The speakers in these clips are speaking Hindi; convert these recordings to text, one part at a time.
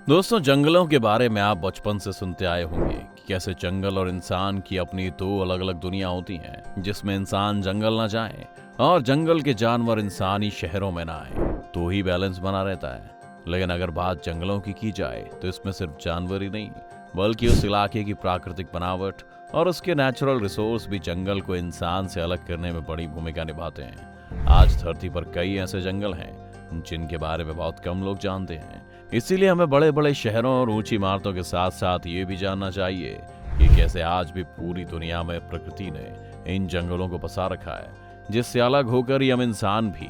दोस्तों, जंगलों के बारे में आप बचपन से सुनते आए होंगे कि कैसे जंगल और इंसान की अपनी दो अलग अलग दुनिया होती हैं, जिसमें इंसान जंगल ना जाए और जंगल के जानवर इंसानी शहरों में ना आए, तो ही बैलेंस बना रहता है। लेकिन अगर बात जंगलों की जाए तो इसमें सिर्फ जानवर ही नहीं, बल्कि उस इलाके की प्राकृतिक बनावट और उसके नेचुरल रिसोर्स भी जंगल को इंसान से अलग करने में बड़ी भूमिका निभाते हैं। आज धरती पर कई ऐसे जंगल हैं जिनके बारे में बहुत कम लोग जानते हैं। इसीलिए हमें बड़े बड़े शहरों और ऊंची इमारतों के साथ साथ ये भी जानना चाहिए कि कैसे आज भी पूरी दुनिया में प्रकृति ने इन जंगलों को बसा रखा है, जिससे अलग होकर ही हम इंसान भी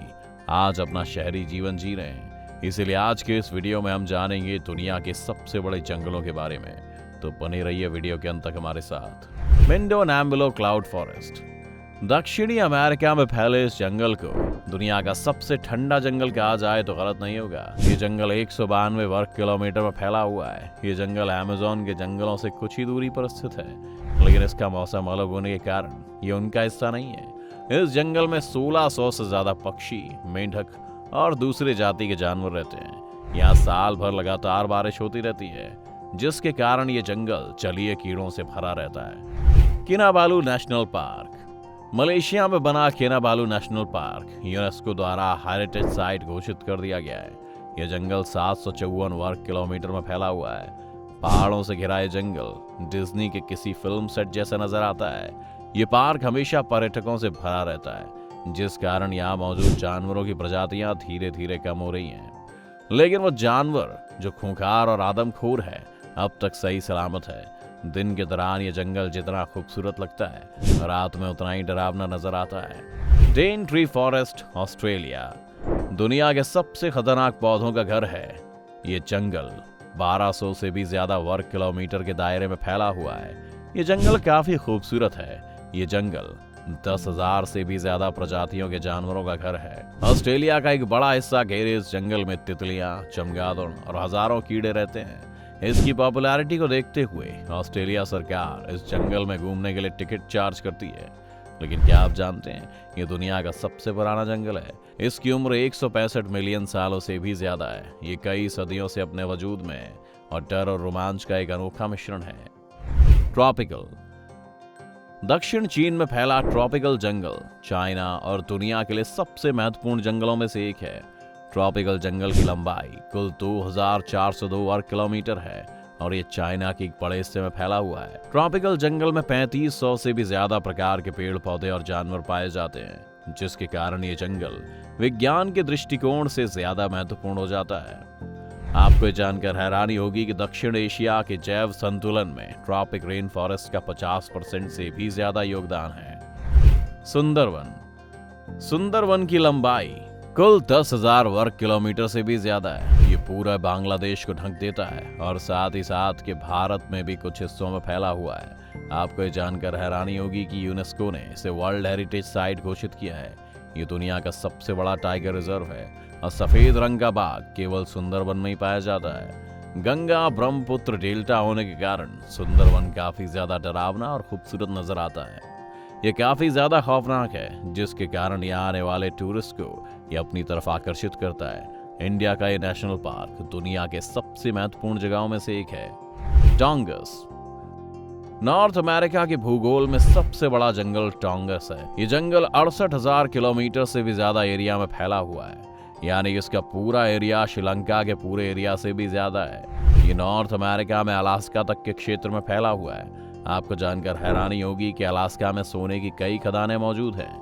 आज अपना शहरी जीवन जी रहे हैं। इसीलिए आज के इस वीडियो में हम जानेंगे दुनिया के सबसे बड़े जंगलों के बारे में। तो बने रहिए वीडियो के अंत तक हमारे साथ। मिंडोनाम्बुलो क्लाउड फॉरेस्ट दक्षिणी अमेरिका में फैले इस जंगल को दुनिया का सबसे ठंडा जंगल कहा जाए तो गलत नहीं होगा। ये जंगल 192 वर्ग किलोमीटर में फैला हुआ है। ये जंगल अमेज़न के जंगलों से कुछ ही दूरी पर स्थित है, लेकिन इसका मौसम अलग होने के कारण ये उनका हिस्सा नहीं है। इस जंगल में 1600 से ज्यादा पक्षी, मेंढक और दूसरे जाति के जानवर रहते हैं। यहाँ साल भर लगातार बारिश होती रहती है, जिसके कारण ये जंगल जलीय कीड़ों से भरा रहता है। किनाबालू नेशनल पार्क मलेशिया में बना किनाबालू नेशनल पार्क यूनेस्को द्वारा हेरिटेज साइट घोषित कर दिया गया है। यह जंगल 754 वर्ग किलोमीटर में फैला हुआ है। पहाड़ों से घिरा ये जंगल डिज्नी के किसी फिल्म सेट जैसा नजर आता है। ये पार्क हमेशा पर्यटकों से भरा रहता है, जिस कारण यहाँ मौजूद जानवरों की प्रजातियां धीरे धीरे कम हो रही हैं। लेकिन वो जानवर जो खूंखार और आदमखोर है, अब तक सही सलामत है। दिन के दौरान ये जंगल जितना खूबसूरत लगता है, रात में उतना ही डरावना नजर आता है। डेन ट्री फॉरेस्ट ऑस्ट्रेलिया दुनिया के सबसे खतरनाक पौधों का घर है। ये जंगल 1200 से भी ज्यादा वर्ग किलोमीटर के दायरे में फैला हुआ है। ये जंगल काफी खूबसूरत है। ये जंगल 10,000 से भी ज्यादा प्रजातियों के जानवरों का घर है। ऑस्ट्रेलिया का एक बड़ा हिस्सा घेरे इस जंगल में तितलियां, चमगादड़ और हजारों कीड़े रहते हैं। इसकी पॉपुलैरिटी को देखते हुए ऑस्ट्रेलिया सरकार इस जंगल में घूमने के लिए टिकट चार्ज करती है। लेकिन क्या आप जानते हैं, ये दुनिया का सबसे पुराना जंगल है। इसकी उम्र 165 मिलियन सालों से भी ज्यादा है। ये कई सदियों से अपने वजूद में है और डर और रोमांच का एक अनोखा मिश्रण है। ट्रॉपिकल दक्षिण चीन में फैला ट्रॉपिकल जंगल चाइना और दुनिया के लिए सबसे महत्वपूर्ण जंगलों में से एक है। ट्रॉपिकल जंगल की लंबाई कुल 2402 वर्ग किलोमीटर है और ये चाइना के एक बड़े हिस्से में फैला हुआ है। ट्रॉपिकल जंगल में 3500 से भी ज्यादा प्रकार के पेड़ पौधे और जानवर पाए जाते हैं, जिसके कारण ये जंगल विज्ञान के दृष्टिकोण से ज्यादा महत्वपूर्ण हो जाता है। आपको ये जानकर हैरानी होगी कि दक्षिण एशिया के जैव संतुलन में ट्रॉपिक रेन फॉरेस्ट का 50% से भी ज्यादा योगदान है। सुंदरवन की लंबाई कुल 10,000 वर्ग किलोमीटर से भी ज्यादा है। ये पूरा बांग्लादेश को ढक देता है और साथ ही साथ के भारत में भी कुछ हिस्सों में फैला हुआ है। आपको ये जानकर हैरानी होगी कि यूनेस्को ने इसे वर्ल्ड हेरिटेज साइट घोषित किया है। ये दुनिया का सबसे बड़ा टाइगर रिजर्व है और सफेद रंग का बाघ केवल सुंदरवन में ही पाया जाता है। गंगा ब्रह्मपुत्र डेल्टा होने के कारण सुंदरवन काफी ज्यादा डरावना और खूबसूरत नजर आता है। ये काफी ज्यादा खौफनाक है, जिसके कारण यहाँ आने वाले टूरिस्ट को ये अपनी तरफ आकर्षित करता है। इंडिया का ये नेशनल पार्क दुनिया के सबसे महत्वपूर्ण जगहों में से एक है। टोंगस नॉर्थ अमेरिका के भूगोल में सबसे बड़ा जंगल टोंगस है। ये जंगल 68,000 किलोमीटर से भी ज्यादा एरिया में फैला हुआ है, यानी इसका पूरा एरिया श्रीलंका के पूरे एरिया से भी ज्यादा है। ये नॉर्थ अमेरिका में अलास्का तक के क्षेत्र में फैला हुआ है। आपको जानकर हैरानी होगी कि अलास्का में सोने की कई खदानें मौजूद हैं।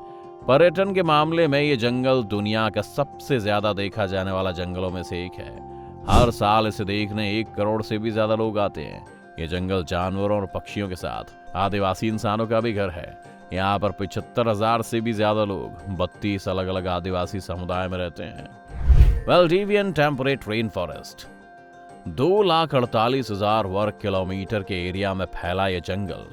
पर्यटन के मामले में ये जंगल दुनिया का सबसे ज्यादा देखा जाने वाला जंगलों में से एक है। हर साल इसे देखने 1 करोड़ से भी ज्यादा लोग आते हैं। ये जंगल जानवरों और पक्षियों के साथ आदिवासी इंसानों का भी घर है। यहाँ पर 75,000 से भी ज्यादा लोग 32 अलग अलग आदिवासी समुदाय में रहते हैं। वेल्डिवियन टेम्परेट रेन फॉरेस्ट 2,48,000 वर्ग किलोमीटर के एरिया में फैला यह जंगल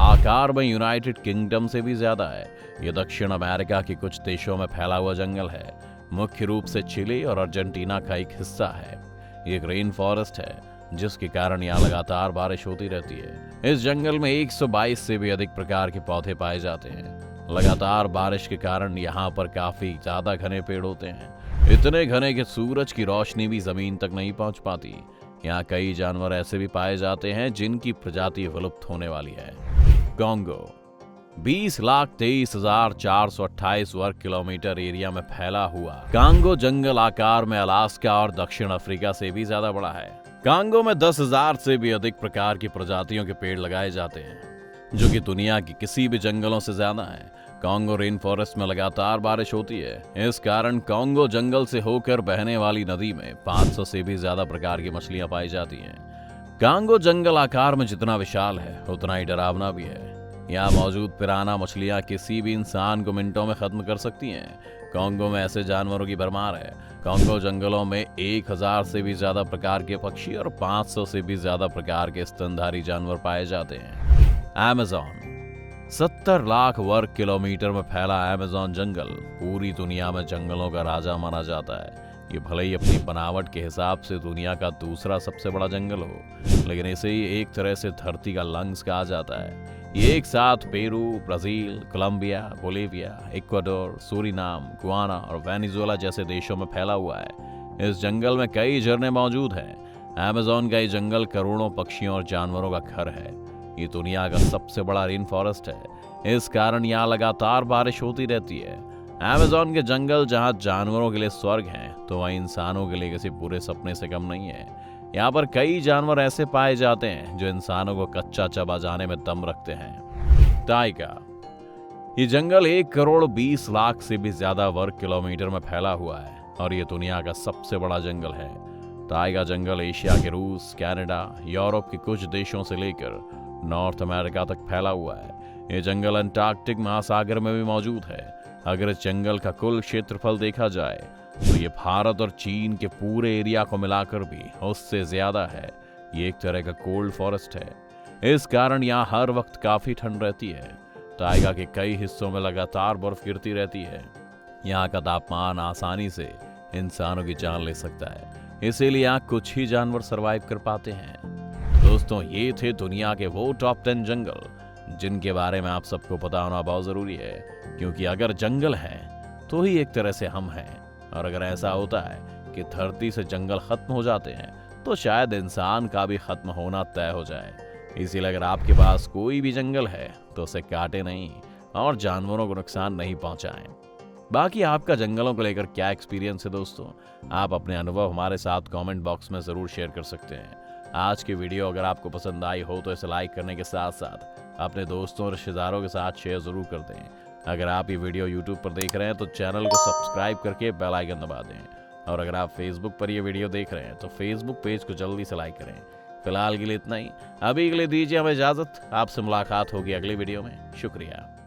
आकार में यूनाइटेड किंगडम से भी ज्यादा है। यह दक्षिण अमेरिका के कुछ देशों में फैला हुआ जंगल है, मुख्य रूप से चिली और अर्जेंटीना का एक हिस्सा है। ये एक रेन फॉरेस्ट है, जिसके कारण यहाँ लगातार बारिश होती रहती है। इस जंगल में 122 से भी अधिक प्रकार के पौधे पाए जाते हैं। लगातार बारिश के कारण यहाँ पर काफी ज्यादा घने पेड़ होते हैं, इतने घने कि सूरज की रोशनी भी जमीन तक नहीं पहुंच पाती। यहाँ कई जानवर ऐसे भी पाए जाते हैं जिनकी प्रजाति विलुप्त होने वाली है। कांगो 20,23,428 वर्ग किलोमीटर एरिया में फैला हुआ कांगो जंगल आकार में अलास्का और दक्षिण अफ्रीका से भी ज्यादा बड़ा है। कांगो में 10,000 से भी अधिक प्रकार की प्रजातियों के पेड़ लगाए जाते हैं, जो कि दुनिया की किसी भी जंगलों से ज्यादा है। कांगो रेन फॉरेस्ट में लगातार बारिश होती है। इस कारण कांगो जंगल से होकर बहने वाली नदी में 500 से भी ज्यादा प्रकार की मछलियां पाई जाती हैं। कांगो जंगल आकार में जितना विशाल है उतना ही डरावना भी है। यहाँ मौजूद पिराना मछलियां किसी भी इंसान को मिनटों में खत्म कर सकती हैं। कांगो में ऐसे जानवरों की भरमार है। कांगो जंगलों में 1000 से भी ज्यादा प्रकार के पक्षी और 500 से भी ज्यादा प्रकार के स्तनधारी जानवर पाए जाते हैं। अमेज़न 70 लाख वर्ग किलोमीटर में फैला अमेज़न जंगल पूरी दुनिया में जंगलों का राजा माना जाता है। ये भले ही अपनी बनावट के हिसाब से दुनिया का दूसरा सबसे बड़ा जंगल हो, लेकिन इसे ही एक तरह से धरती का लंग्स कहा जाता है। ये एक साथ Peru, Brazil, Colombia, Bolivia, Ecuador, Suriname, Guyana और वेनेजुएला जैसे देशों में फैला हुआ है। इस जंगल में कई झरने मौजूद हैं। अमेज़न का ये जंगल करोड़ों पक्षियों और जानवरों का घर है। ये दुनिया का सबसे बड़ा रेन फॉरेस्ट है। इस कारण यहाँ लगातार बारिश होती रहती है। अमेज़न के जंगल जहाँ जानवरों के लिए स्वर्ग हैं, तो वहीं इंसानों के लिए किसी बुरे सपने से कम नहीं है। यहाँ पर कई जानवर ऐसे पाए जाते हैं जो इंसानों को कच्चा चबा जाने में दम रखते हैं। टाइगा ये जंगल 1,20,00,000 से भी ज्यादा वर्ग किलोमीटर में फैला हुआ है और ये दुनिया का सबसे बड़ा जंगल है। टाइगा जंगल एशिया के रूस, कनाडा, यूरोप के कुछ देशों से लेकर नॉर्थ अमेरिका तक फैला हुआ है। ये जंगल अंटार्कटिक महासागर में भी मौजूद है। अगर इस जंगल का कुल क्षेत्रफल देखा जाए तो ये भारत और चीन के पूरे एरिया को मिलाकर भी उससे ज्यादा है। ये एक तरह का कोल्ड फॉरेस्ट है। इस कारण यहाँ हर वक्त काफी ठंड रहती है। टाइगा के कई हिस्सों में लगातार बर्फ गिरती रहती है। यहाँ का तापमान आसानी से इंसानों की जान ले सकता है, इसीलिए यहाँ कुछ ही जानवर सरवाइव कर पाते हैं। दोस्तों, ये थे दुनिया के वो टॉप 10 जंगल जिनके बारे में आप सबको पता होना बहुत जरूरी है, क्योंकि अगर जंगल है तो ही एक तरह से हम हैं। और अगर ऐसा होता है कि धरती से जंगल खत्म हो जाते हैं तो शायद इंसान का भी खत्म होना तय हो जाए। इसीलिए अगर आपके पास कोई भी जंगल है तो उसे काटे नहीं और जानवरों को नुकसान नहीं पहुंचाएं। बाकी आपका जंगलों को लेकर क्या एक्सपीरियंस है दोस्तों, आप अपने अनुभव हमारे साथ कमेंट बॉक्स में जरूर शेयर कर सकते हैं। आज की वीडियो अगर आपको पसंद आई हो तो इसे लाइक करने के साथ साथ अपने दोस्तों और रिश्तेदारों के साथ शेयर जरूर कर दें। अगर आप ये वीडियो यूट्यूब पर देख रहे हैं तो चैनल को सब्सक्राइब करके बेल आइकन दबा दें। और अगर आप फेसबुक पर ये वीडियो देख रहे हैं तो फेसबुक पेज को जल्दी से लाइक करें। फिलहाल के लिए इतना ही। अभी के लिए दीजिए हमें इजाजत। आपसे मुलाकात होगी अगली वीडियो में। शुक्रिया।